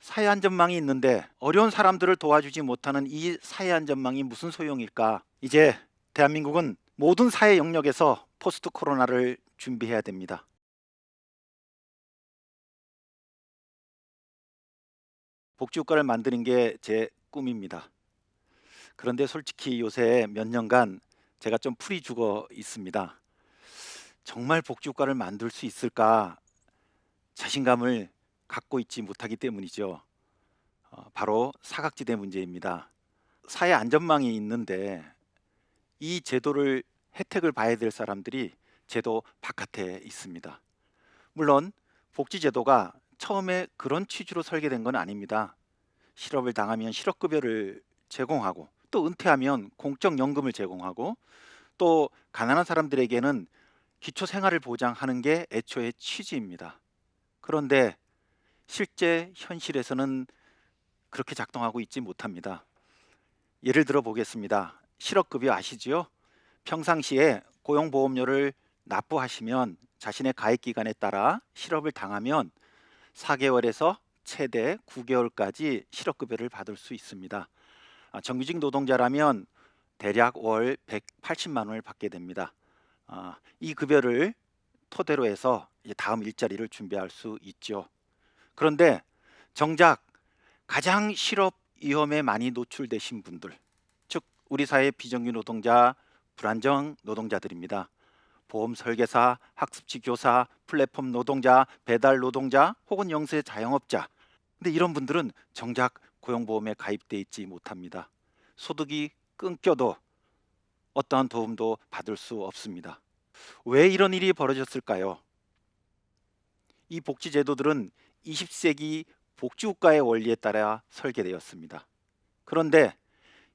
사회 안전망이 있는데 어려운 사람들을 도와주지 못하는 이 사회 안전망이 무슨 소용일까? 이제 대한민국은 모든 사회 영역에서 포스트 코로나를 준비해야 됩니다. 복지국가를 만드는 게 제 꿈입니다. 그런데 솔직히 요새 몇 년간 제가 좀 풀이 죽어 있습니다. 정말 복지국가를 만들 수 있을까 자신감을 갖고 있지 못하기 때문이죠. 바로 사각지대 문제입니다. 사회 안전망이 있는데 이 제도를 혜택을 봐야 될 사람들이 제도 바깥에 있습니다. 물론 복지제도가 처음에 그런 취지로 설계된 건 아닙니다. 실업을 당하면 실업급여를 제공하고 또 은퇴하면 공적연금을 제공하고 또 가난한 사람들에게는 기초생활을 보장하는 게 애초의 취지입니다. 그런데 실제 현실에서는 그렇게 작동하고 있지 못합니다. 예를 들어 보겠습니다. 실업급여 아시지요? 평상시에 고용보험료를 납부하시면 자신의 가입 기간에 따라 실업을 당하면 4개월에서 최대 9개월까지 실업급여를 받을 수 있습니다. 정규직 노동자라면 대략 월 180만 원을 받게 됩니다. 이 급여를 토대로 해서 이제 다음 일자리를 준비할 수 있죠. 그런데 정작 가장 실업 위험에 많이 노출되신 분들, 즉 우리 사회 비정규 노동자, 불안정 노동자들입니다. 보험 설계사, 학습지 교사, 플랫폼 노동자, 배달 노동자 혹은 영세 자영업자. 근데 이런 분들은 정작 고용보험에 가입돼 있지 못합니다. 소득이 끊겨도 어떠한 도움도 받을 수 없습니다. 왜 이런 일이 벌어졌을까요? 이 복지제도들은 20세기 복지국가의 원리에 따라 설계되었습니다. 그런데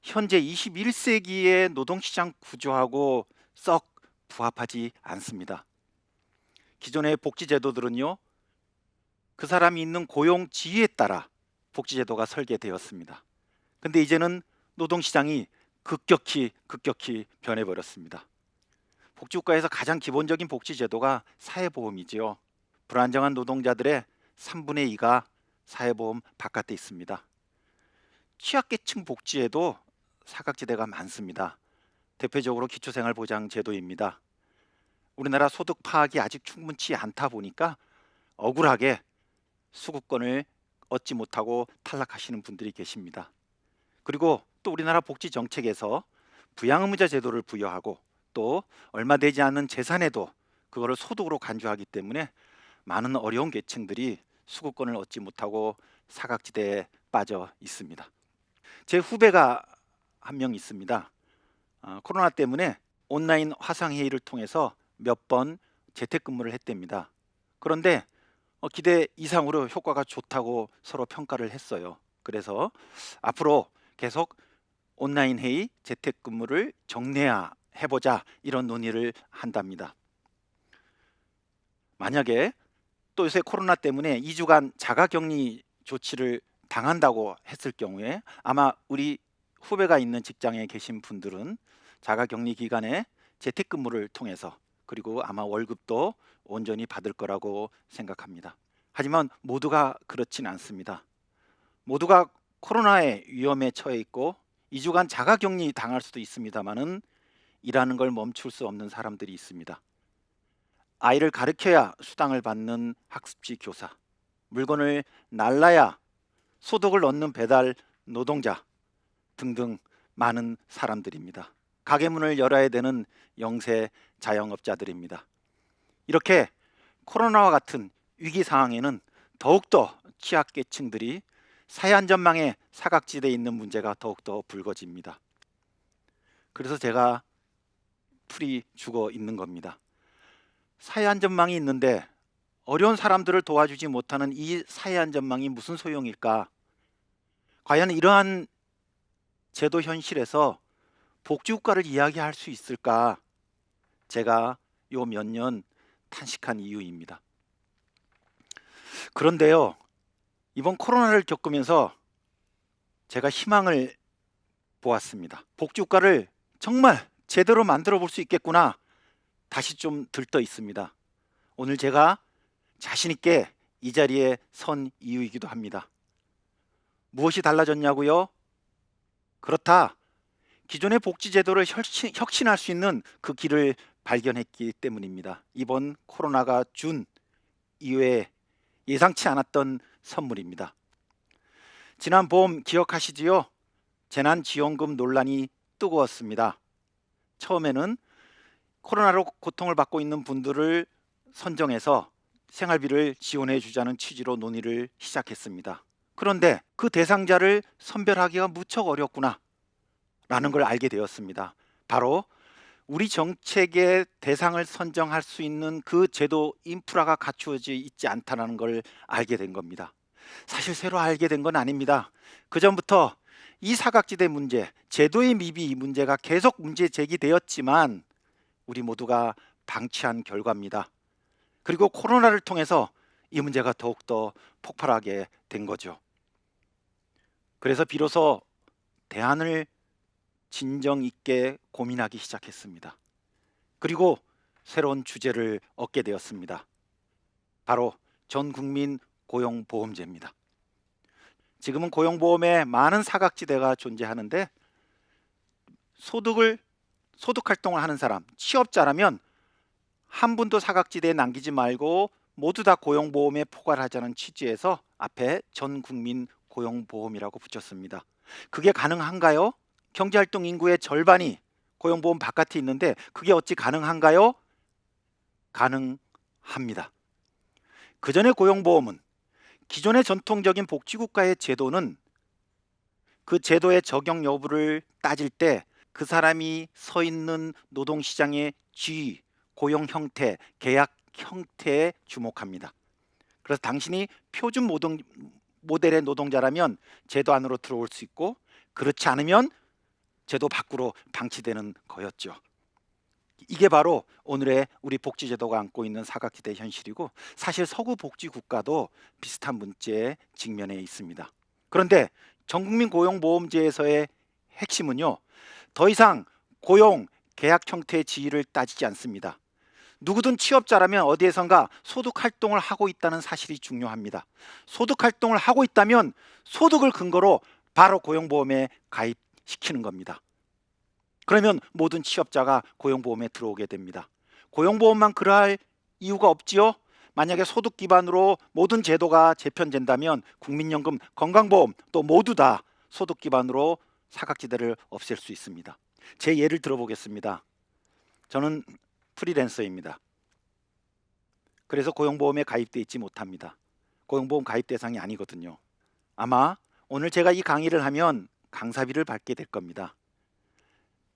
현재 21세기의 노동시장 구조하고 썩 부합하지 않습니다. 기존의 복지제도들은요, 그 사람이 있는 고용 지위에 따라 복지제도가 설계되었습니다. 근데 이제는 노동시장이 급격히 변해버렸습니다. 복지국가에서 가장 기본적인 복지제도가 사회보험이지요. 불안정한 노동자들의 3분의 2가 사회보험 바깥에 있습니다. 취약계층 복지에도 사각지대가 많습니다. 대표적으로 기초생활보장제도입니다. 우리나라 소득 파악이 아직 충분치 않다 보니까 억울하게 수급권을 얻지 못하고 탈락하시는 분들이 계십니다. 그리고 또 우리나라 복지 정책에서 부양의무자 제도를 부여하고 또 얼마 되지 않은 재산에도 그거를 소득으로 간주하기 때문에 많은 어려운 계층들이 수급권을 얻지 못하고 사각지대에 빠져 있습니다. 제 후배가 한 명 있습니다. 코로나 때문에 온라인 화상회의를 통해서 몇 번 재택근무를 했답니다. 그런데 기대 이상으로 효과가 좋다고 서로 평가를 했어요. 그래서 앞으로 계속 온라인 회의, 재택근무를 정례화해보자 이런 논의를 한답니다. 만약에 또 요새 코로나 때문에 2주간 자가격리 조치를 당한다고 했을 경우에 아마 우리 후배가 있는 직장에 계신 분들은 자가격리 기간에 재택근무를 통해서 그리고 아마 월급도 온전히 받을 거라고 생각합니다. 하지만 모두가 그렇진 않습니다. 모두가 코로나의 위험에 처해 있고 2주간 자가격리 당할 수도 있습니다만은 일하는 걸 멈출 수 없는 사람들이 있습니다. 아이를 가르쳐야 수당을 받는 학습지 교사, 물건을 날라야 소득을 얻는 배달 노동자 등등 많은 사람들입니다. 가게 문을 열어야 되는 영세 자영업자들입니다. 이렇게 코로나와 같은 위기 상황에는 더욱더 취약계층들이 사회안전망의 사각지대에 있는 문제가 더욱더 불거집니다. 그래서 제가 풀이 죽어 있는 겁니다. 사회안전망이 있는데 어려운 사람들을 도와주지 못하는 이 사회안전망이 무슨 소용일까? 과연 이러한 제도 현실에서 복지국가를 이야기할 수 있을까? 제가 요 몇 년 탄식한 이유입니다. 그런데요, 이번 코로나를 겪으면서 제가 희망을 보았습니다. 복지국가를 정말 제대로 만들어 볼 수 있겠구나. 다시 좀 들떠 있습니다. 오늘 제가 자신 있게 이 자리에 선 이유이기도 합니다. 무엇이 달라졌냐고요? 그렇다. 기존의 복지제도를 혁신할 수 있는 그 길을 발견했기 때문입니다. 이번 코로나가 준 이외에 예상치 않았던 선물입니다. 지난 봄 기억하시지요? 재난지원금 논란이 뜨거웠습니다. 처음에는 코로나로 고통을 받고 있는 분들을 선정해서 생활비를 지원해 주자는 취지로 논의를 시작했습니다. 그런데 그 대상자를 선별하기가 무척 어렵구나 라는 걸 알게 되었습니다. 바로 우리 정책의 대상을 선정할 수 있는 그 제도 인프라가 갖추어져 있지 않다는 걸 알게 된 겁니다. 사실 새로 알게 된 건 아닙니다. 그전부터 이 사각지대 문제, 제도의 미비 이 문제가 계속 문제 제기되었지만 우리 모두가 방치한 결과입니다. 그리고 코로나를 통해서 이 문제가 더욱더 폭발하게 된 거죠. 그래서 비로소 대안을 진정 있게 고민하기 시작했습니다. 그리고 새로운 주제를 얻게 되었습니다. 바로 전국민 고용보험제입니다. 지금은 고용보험에 많은 사각지대가 존재하는데 소득 활동을 하는 사람, 취업자라면 한 분도 사각지대에 남기지 말고 모두 다 고용보험에 포괄하자는 취지에서 앞에 전국민 고용보험이라고 붙였습니다. 그게 가능한가요? 경제활동 인구의 절반이 고용보험 바깥에 있는데 그게 어찌 가능한가요? 가능합니다. 그전의 고용보험은 기존의 전통적인 복지국가의 제도는 그 제도의 적용 여부를 따질 때 그 사람이 서 있는 노동시장의 지위, 고용 형태, 계약 형태에 주목합니다. 그래서 당신이 표준 모델의 노동자라면 제도 안으로 들어올 수 있고 그렇지 않으면 제도 밖으로 방치되는 거였죠. 이게 바로 오늘의 우리 복지제도가 안고 있는 사각지대 현실이고 사실 서구 복지국가도 비슷한 문제에 직면해 있습니다. 그런데 전국민 고용보험제에서의 핵심은요, 더 이상 고용, 계약 형태의 지위를 따지지 않습니다. 누구든 취업자라면 어디에선가 소득 활동을 하고 있다는 사실이 중요합니다. 소득 활동을 하고 있다면 소득을 근거로 바로 고용보험에 가입시키는 겁니다. 그러면 모든 취업자가 고용보험에 들어오게 됩니다. 고용보험만 그러할 이유가 없지요? 만약에 소득 기반으로 모든 제도가 재편된다면 국민연금, 건강보험 또 모두 다 소득 기반으로 사각지대를 없앨 수 있습니다. 제 예를 들어보겠습니다. 저는 프리랜서입니다. 그래서 고용보험에 가입돼 있지 못합니다. 고용보험 가입 대상이 아니거든요. 아마 오늘 제가 이 강의를 하면 강사비를 받게 될 겁니다.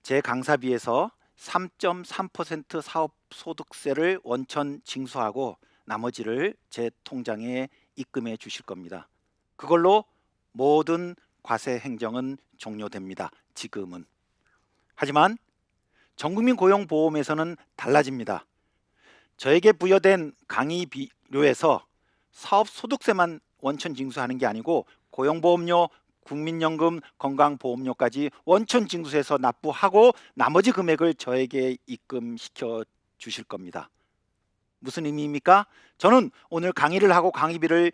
제 강사비에서 3.3% 사업소득세를 원천 징수하고 나머지를 제 통장에 입금해 주실 겁니다. 그걸로 모든 과세 행정은 종료됩니다. 지금은. 하지만 전국민 고용보험에서는 달라집니다. 저에게 부여된 강의비료에서 사업소득세만 원천 징수하는 게 아니고 고용보험료, 국민연금, 건강보험료까지 원천 징수해서 납부하고 나머지 금액을 저에게 입금시켜 주실 겁니다. 무슨 의미입니까? 저는 오늘 강의를 하고 강의비를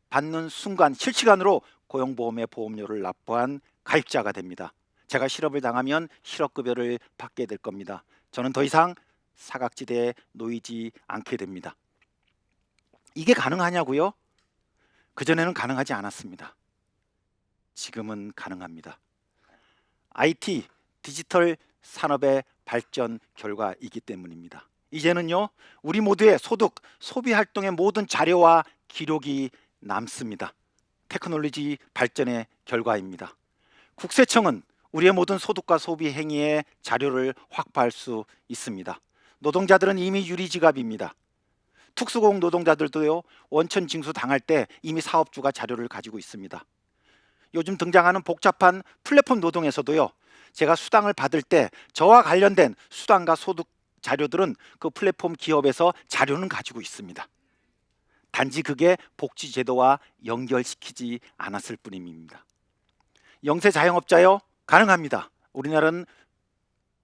받는 순간 실시간으로 고용보험의 보험료를 납부한 가입자가 됩니다. 제가 실업을 당하면 실업급여를 받게 될 겁니다. 저는 더 이상 사각지대에 놓이지 않게 됩니다. 이게 가능하냐고요? 그전에는 가능하지 않았습니다. 지금은 가능합니다. IT, 디지털 산업의 발전 결과이기 때문입니다. 이제는요, 우리 모두의 소득, 소비 활동의 모든 자료와 기록이 남습니다. 테크놀로지 발전의 결과입니다. 국세청은 우리의 모든 소득과 소비 행위의 자료를 확보할 수 있습니다. 노동자들은 이미 유리지갑입니다. 특수고용 노동자들도요, 원천 징수 당할 때 이미 사업주가 자료를 가지고 있습니다. 요즘 등장하는 복잡한 플랫폼 노동에서도요, 제가 수당을 받을 때 저와 관련된 수당과 소득 자료들은 그 플랫폼 기업에서 자료는 가지고 있습니다. 단지 그게 복지제도와 연결시키지 않았을 뿐입니다. 영세 자영업자요? 가능합니다. 우리나라는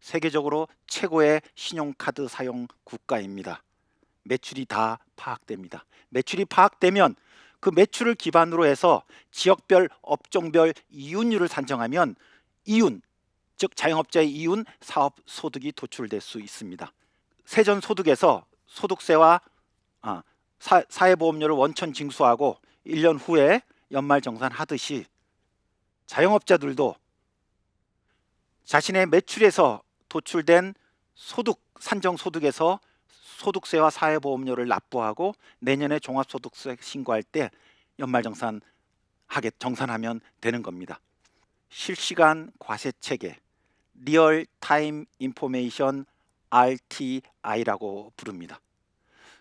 세계적으로 최고의 신용카드 사용 국가입니다. 매출이 다 파악됩니다. 매출이 파악되면 그 매출을 기반으로 해서 지역별, 업종별 이윤율을 산정하면 이윤, 즉 자영업자의 이윤, 사업 소득이 도출될 수 있습니다. 세전 소득에서 소득세와 사회보험료를 원천 징수하고 1년 후에 연말정산하듯이 자영업자들도 자신의 매출에서 도출된 소득, 산정소득에서 소득세와 사회보험료를 납부하고 내년에 종합소득세 신고할 때 정산하면 되는 겁니다. 실시간 과세체계, 리얼타임 인포메이션 RTI라고 부릅니다.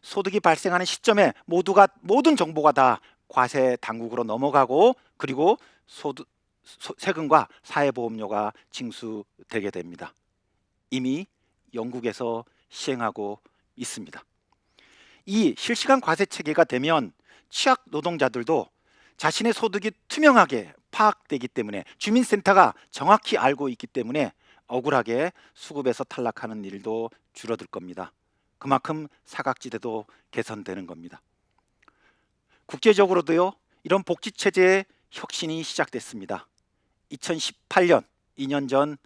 소득이 발생하는 시점에 모든 정보가 다 과세 당국으로 넘어가고 그리고 세금과 사회보험료가 징수되게 됩니다. 이미 영국에서 시행하고 있습니다. 이 실시간 과세 체계가 되면 취약 노동자들도 자신의 소득이 투명하게 파악되기 때문에 주민센터가 정확히 알고 있기 때문에 억울하게 수급에서 탈락하는 일도 줄어들 겁니다. 그만큼 사각지대도 개선되는 겁니다. 국제적으로도요, 이런 복지체제의 혁신이 시작됐습니다. 2018년, 2년 전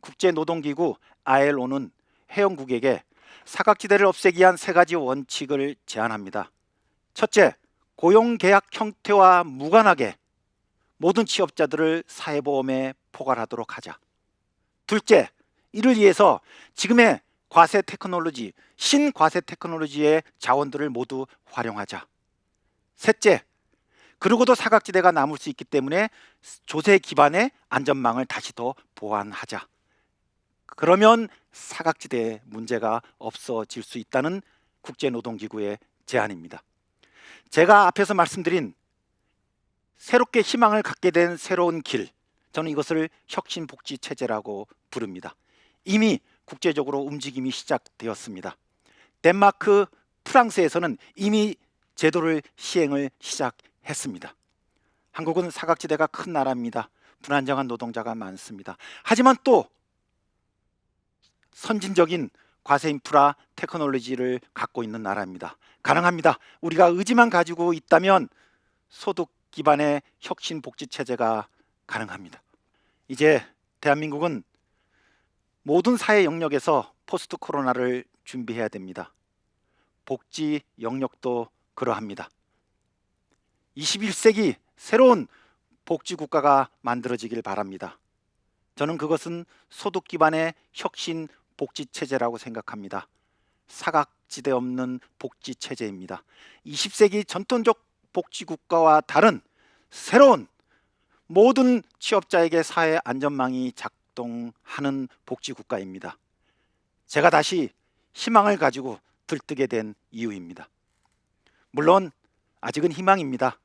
국제노동기구 ILO는 회원국에게 사각지대를 없애기 위한 3가지 원칙을 제안합니다. 첫째, 고용계약 형태와 무관하게 모든 취업자들을 사회보험에 포괄하도록 하자. 둘째, 이를 위해서 지금의 과세 테크놀로지, 신과세 테크놀로지의 자원들을 모두 활용하자. 셋째, 그러고도 사각지대가 남을 수 있기 때문에 조세 기반의 안전망을 다시 더 보완하자. 그러면 사각지대에 문제가 없어질 수 있다는 국제노동기구의 제안입니다. 제가 앞에서 말씀드린 새롭게 희망을 갖게 된 새로운 길, 저는 이것을 혁신복지체제라고 부릅니다. 이미 국제적으로 움직임이 시작되었습니다. 덴마크, 프랑스에서는 이미 제도를 시행을 시작했습니다. 한국은 사각지대가 큰 나라입니다. 불안정한 노동자가 많습니다. 하지만 또 선진적인 과세 인프라 테크놀로지를 갖고 있는 나라입니다. 가능합니다. 우리가 의지만 가지고 있다면 소득 기반의 혁신 복지 체제가 가능합니다. 이제 대한민국은 모든 사회 영역에서 포스트 코로나를 준비해야 됩니다. 복지 영역도 그러합니다. 21세기 새로운 복지 국가가 만들어지길 바랍니다. 저는 그것은 소득 기반의 혁신 복지 체제라고 생각합니다. 사각지대 없는 복지 체제입니다. 20세기 전통적 복지 국가와 다른 새로운 모든 취업자에게 사회 안전망이 작동하는 복지 국가입니다. 제가 다시 희망을 가지고 들뜨게 된 이유입니다. 물론 아직은 희망입니다.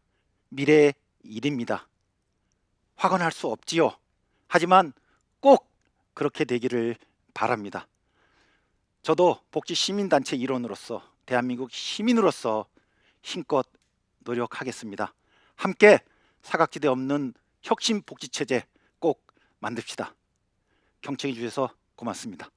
미래의 일입니다. 확언할 수 없지요. 하지만 꼭 그렇게 되기를 바랍니다. 저도 복지 시민단체 일원으로서 대한민국 시민으로서 힘껏 노력하겠습니다. 함께 사각지대 없는 혁신 복지 체제 꼭 만듭시다. 경청해 주셔서 고맙습니다.